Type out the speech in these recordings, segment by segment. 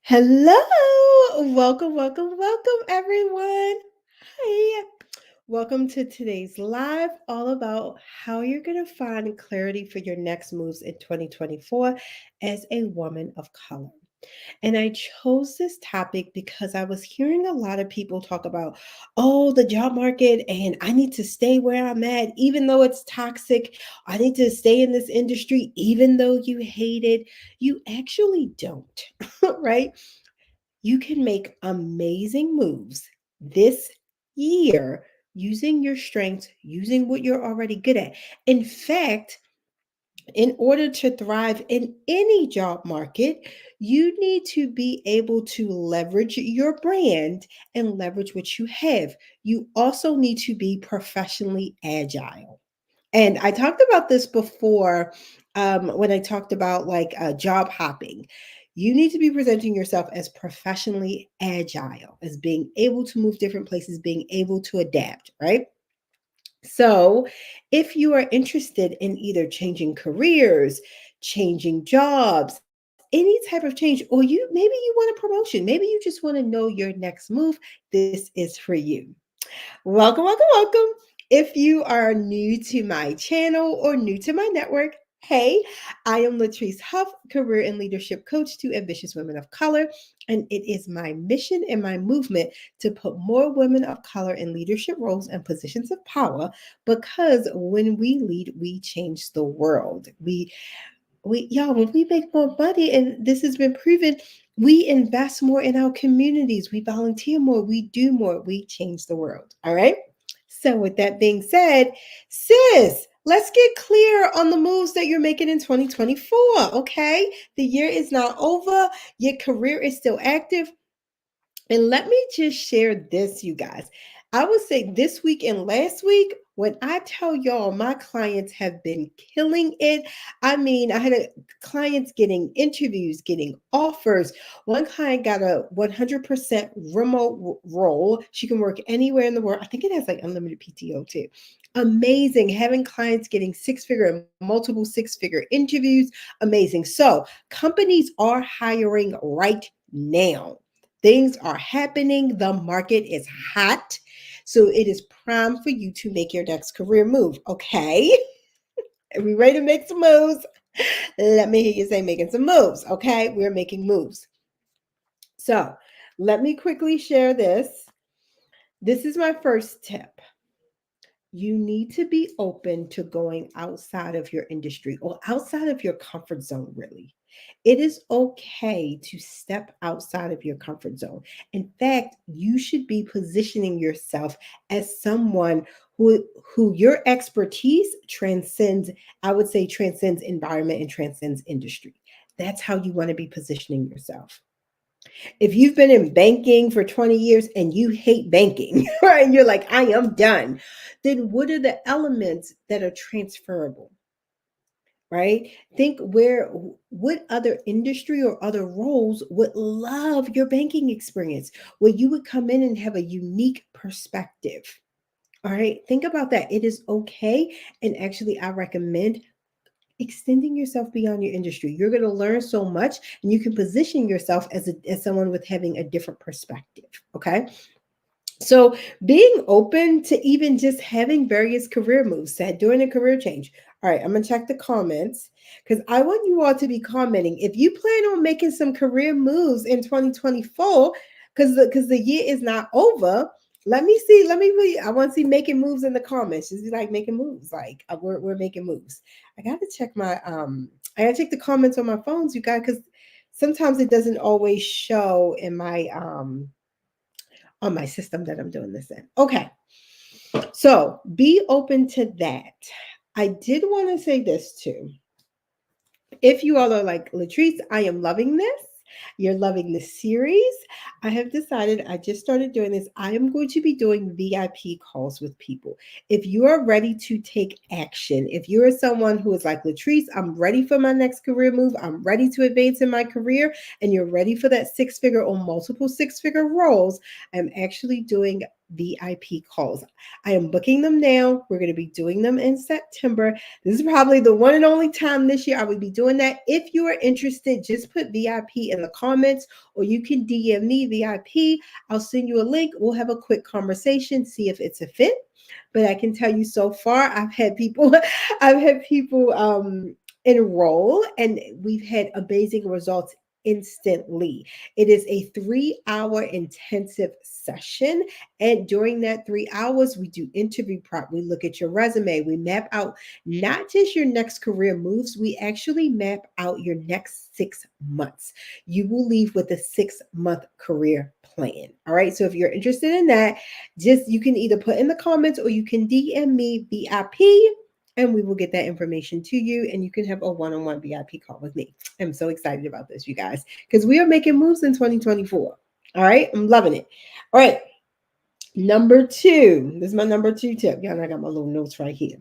Hello, welcome, everyone. Hi, welcome to today's live, all about how you're going to find clarity for your next moves in 2024 as a woman of color. And I chose this topic because I was hearing a lot of people talk about, oh, the job market, and I need to stay where I'm at, even though it's toxic. I need to stay in this industry, even though you hate it. You actually don't, right? You can make amazing moves this year using your strengths, using what you're already good at. In fact, in order to thrive in any job market, you need to be able to leverage your brand and leverage what you have. You also need to be professionally agile. And I talked about this before when I talked about job hopping. You need to be presenting yourself as professionally agile, as being able to move different places, being able to adapt, right? So, if you are interested in either changing careers, changing jobs, any type of change, or maybe you want a promotion, maybe you just want to know your next move, this is for you. Welcome. If you are new to my channel or new to my network, hey, I am Latrice Huff, career and leadership coach to ambitious women of color. And it is my mission and my movement to put more women of color in leadership roles and positions of power because when we lead, we change the world. Y'all, when we make more money, and this has been proven, we invest more in our communities, we volunteer more, we do more, we change the world. All right. So, with that being said, sis, let's get clear on the moves that you're making in 2024. Okay. The year is not over, your career is still active. And let me just share this, you guys. I would say this week and last week, when I tell y'all my clients have been killing it. I mean, I had clients getting interviews, getting offers. One client got a 100% remote role. She can work anywhere in the world. I think it has like unlimited PTO too. Amazing. Having clients getting multiple six-figure interviews. Amazing. So companies are hiring right now. Things are happening. The market is hot. So it is prime for you to make your next career move. Okay. Are we ready to make some moves? Let me hear you say making some moves. Okay. We're making moves. So let me quickly share this. This is my first tip. You need to be open to going outside of your industry or outside of your comfort zone, really. It is okay to step outside of your comfort zone. In fact, you should be positioning yourself as someone who your expertise transcends, I would say transcends environment and transcends industry. That's how you want to be positioning yourself. If you've been in banking for 20 years and you hate banking, right? And you're like, I am done, then what are the elements that are transferable? Right? Think what other industry or other roles would love your banking experience, where you would come in and have a unique perspective. All right. Think about that. It is okay. And actually, I recommend extending yourself beyond your industry. You're going to learn so much and you can position yourself as someone with having a different perspective. Okay. So being open to even just having various career moves, said doing a career change. All right, I'm gonna check the comments because I want you all to be commenting. If you plan on making some career moves in 2024, because the year is not over. Let me see. I want to see making moves in the comments. Just be like making moves. Like we're making moves. I gotta check my I gotta check the comments on my phones, you guys, because sometimes it doesn't always show in my on my system that I'm doing this in. Okay. So be open to that. I did want to say this too. If you all are like, Latrice, I am loving this. You're loving this series. I have decided, I just started doing this. I am going to be doing VIP calls with people. If you are ready to take action, if you are someone who is like, Latrice, I'm ready for my next career move, I'm ready to advance in my career, and you're ready for that six-figure or multiple six-figure roles, I'm actually doing VIP calls. I am booking them now. We're going to be doing them in September. This is probably the one and only time this year I will be doing that. If you are interested, just put VIP in the comments, or you can DM me VIP. I'll send you a link. We'll have a quick conversation, see if it's a fit. But I can tell you so far, I've had people, I've had people enroll, and we've had amazing results instantly. It is a 3 hour intensive session. And during that 3 hours, we do interview prep. We look at your resume. We map out not just your next career moves, we actually map out your next 6 months. You will leave with a 6 month career plan. All right. So if you're interested in that, just you can either put in the comments or you can DM me VIP, and we will get that information to you, and you can have a one-on-one VIP call with me. I'm so excited about this, you guys, because we are making moves in 2024. All right. I'm loving it. All right. Number two. This is my number two tip. Y'all, I got my little notes right here.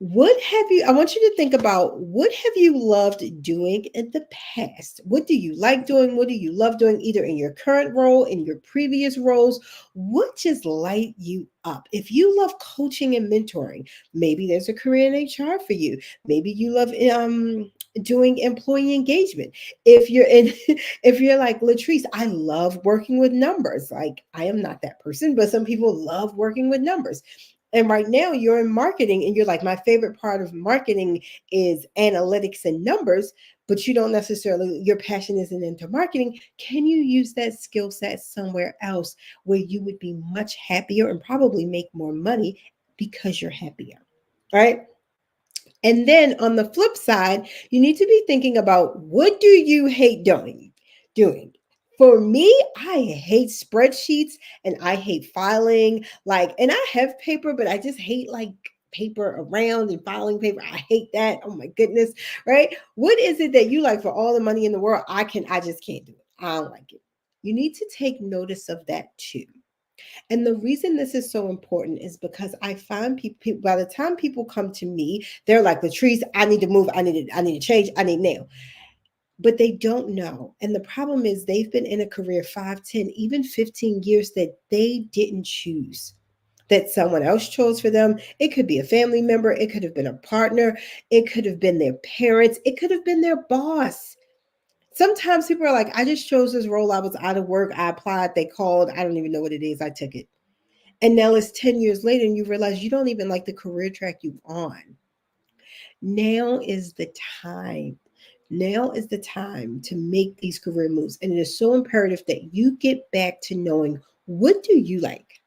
I want you to think about, what have you loved doing in the past? What do you like doing? What do you love doing, either in your current role, in your previous roles? What just light you up? If you love coaching and mentoring, maybe there's a career in HR for you. Maybe you love doing employee engagement. If you're in, if you're like Latrice, I love working with numbers. Like, I am not that person, but some people love working with numbers. And right now you're in marketing, and you're like, my favorite part of marketing is analytics and numbers, but you don't necessarily, your passion isn't into marketing. Can you use that skill set somewhere else where you would be much happier and probably make more money because you're happier? Right. And then on the flip side, you need to be thinking about, what do you hate doing? For me, I hate spreadsheets, and I hate filing. Like, and I have paper, but I just hate like paper around and filing paper. I hate that. Oh my goodness. Right? What is it that you like for all the money in the world? I just can't do it. I don't like it. You need to take notice of that too. And the reason this is so important is because I find people, by the time people come to me, they're like, Latrice, I need to move. I need to change. I need now. But they don't know. And the problem is, they've been in a career 5, 10, even 15 years that they didn't choose, that someone else chose for them. It could be a family member. It could have been a partner. It could have been their parents. It could have been their boss. Sometimes people are like, I just chose this role. I was out of work. I applied. They called. I don't even know what it is. I took it. And now it's 10 years later, and you realize you don't even like the career track you on. Now is the time. Now is the time to make these career moves. And it is so imperative that you get back to knowing, what do you like?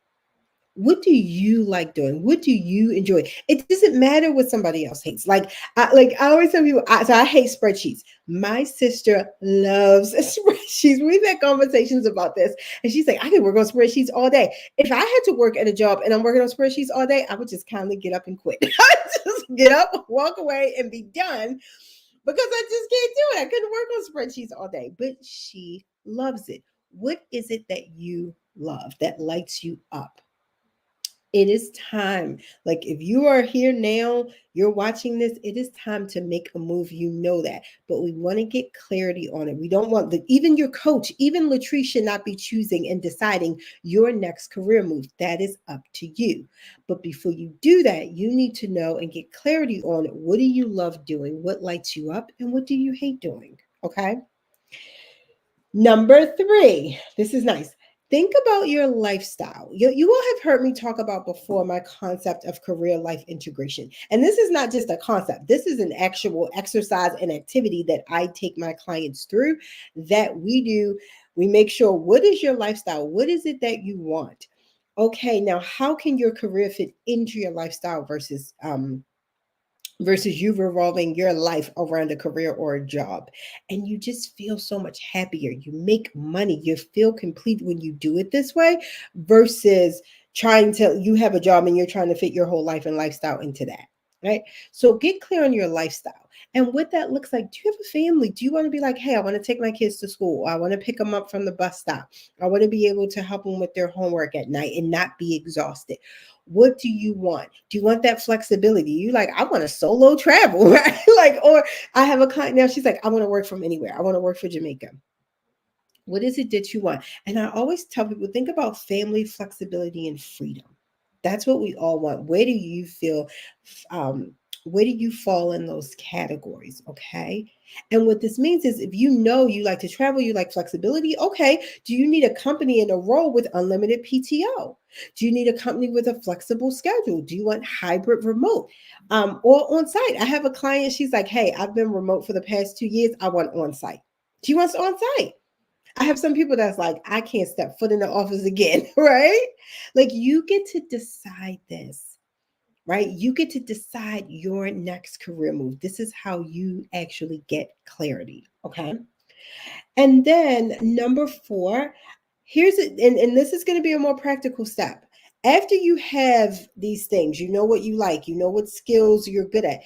What do you like doing? What do you enjoy? It doesn't matter what somebody else hates. I always tell people, so I hate spreadsheets. My sister loves spreadsheets. We've had conversations about this, and she's like, I could work on spreadsheets all day. If I had to work at a job and I'm working on spreadsheets all day, I would just kindly get up and quit. I just get up, walk away, and be done, because I just can't do it. I couldn't work on spreadsheets all day. But she loves it. What is it that you love that lights you up? It is time. Like, if you are here now, you're watching this, it is time to make a move. You know that. But we want to get clarity on it. We don't want even your coach, even Latrice, should not be choosing and deciding your next career move. That is up to you. But before you do that, you need to know and get clarity on, what do you love doing? What lights you up? And what do you hate doing? Okay. Number three, this is nice. Think about your lifestyle. You will have heard me talk about before my concept of career life integration. And this is not just a concept, this is an actual exercise and activity that I take my clients through, that we do. We make sure, what is your lifestyle? What is it that you want? Okay, now how can your career fit into your lifestyle versus you revolving your life around a career or a job? And you just feel so much happier. You make money. You feel complete when you do it this way, versus you have a job and you're trying to fit your whole life and lifestyle into that. Right. So get clear on your lifestyle and what that looks like. Do you have a family? Do you want to be like, hey, I want to take my kids to school. I want to pick them up from the bus stop. I want to be able to help them with their homework at night and not be exhausted. What do you want? Do you want that flexibility? You like, I want to solo travel, right? Like, or I have a client now, she's like, I want to work from anywhere. I want to work for Jamaica. What is it that you want? And I always tell people, think about family, flexibility, and freedom. That's what we all want. Where do you feel? Um, where do you fall in those categories? Okay. And what this means is if you know you like to travel, you like flexibility, okay. Do you need a company in a role with unlimited PTO? Do you need a company with a flexible schedule? Do you want hybrid remote or on site? I have a client, she's like, hey, I've been remote for the past 2 years. I want on site. She wants on site. I have some people that's like, I can't step foot in the office again, right? Like you get to decide this, right? You get to decide your next career move. This is how you actually get clarity, okay? And then number four, here's it, and this is going to be a more practical step. After you have these things, you know what you like, you know what skills you're good at.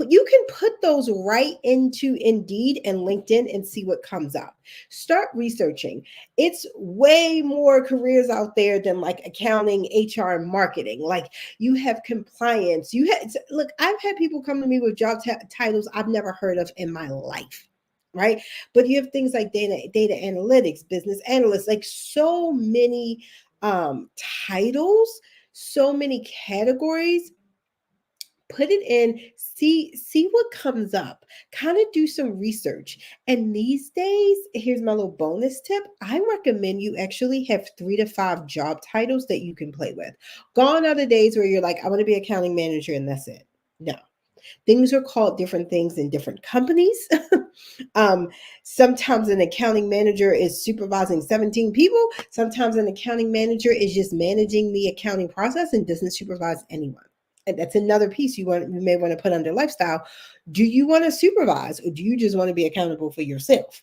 You can put those right into Indeed and LinkedIn and see what comes up. Start researching. It's way more careers out there than like accounting, HR, and marketing. Like you have compliance. You have look. I've had people come to me with job titles I've never heard of in my life, right? But you have things like data analytics, business analysts, like so many um, titles, so many categories. Put it in, see what comes up. Kind of do some research. And these days, here's my little bonus tip. I recommend you actually have 3 to 5 job titles that you can play with. Gone are the days where you're like, I want to be accounting manager and that's it. No, things are called different things in different companies. um, Sometimes an accounting manager is supervising 17 people. Sometimes an accounting manager is just managing the accounting process and doesn't supervise anyone. And that's another piece you may want to put under lifestyle. Do you want to supervise or do you just want to be accountable for yourself?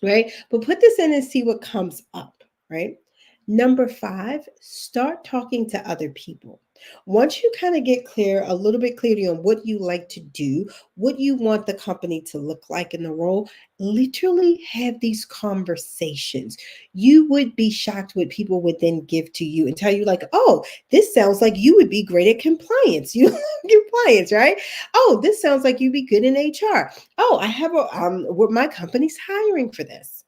Right? But put this in and see what comes up, right? Number 5, start talking to other people. Once you kind of get clear, a little bit clarity on what you like to do, what you want the company to look like in the role, literally have these conversations. You would be shocked what people would then give to you and tell you, like, oh, this sounds like you would be great at compliance. You compliance, right? Oh, this sounds like you'd be good in HR. Oh, I have a what my company's hiring for this.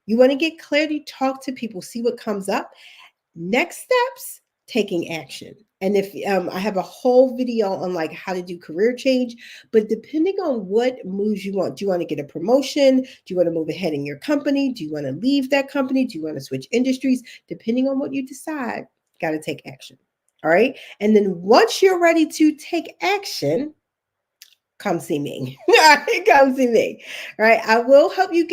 You want to get clarity, talk to people, see what comes up. Next steps, taking action. And if I have a whole video on like how to do career change, but depending on what moves you want, do you want to get a promotion? Do you want to move ahead in your company? Do you want to leave that company? Do you want to switch industries? Depending on what you decide, got to take action. All right. And then once you're ready to take action, come see me. Come see me. Right. I will help you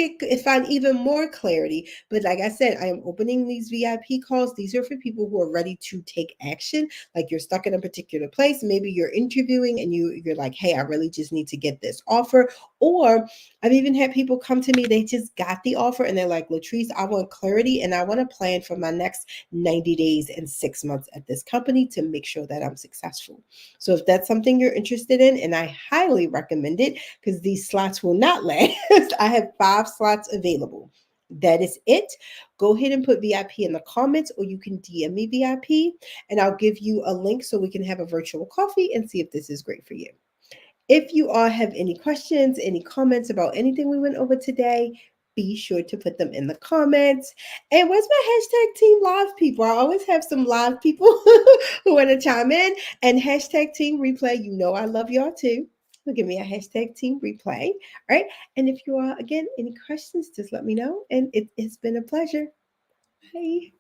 find even more clarity. But like I said, I am opening these VIP calls. These are for people who are ready to take action. Like you're stuck in a particular place. Maybe you're interviewing and you're like, hey, I really just need to get this offer. Or I've even had people come to me, they just got the offer and they're like, Latrice, I want clarity and I want to plan for my next 90 days and 6 months at this company to make sure that I'm successful. So if that's something you're interested in, and I highly recommend it because these slots will not last. I have 5 slots available. That is it. Go ahead and put VIP in the comments, or you can DM me VIP, and I'll give you a link so we can have a virtual coffee and see if this is great for you. If you all have any questions, any comments about anything we went over today, be sure to put them in the comments. And where's my hashtag team live people? I always have some live people who want to chime in. And hashtag team replay, you know I love y'all too. So give me a hashtag team replay. All right. And if you are, again, any questions, just let me know. And it has been a pleasure. Bye.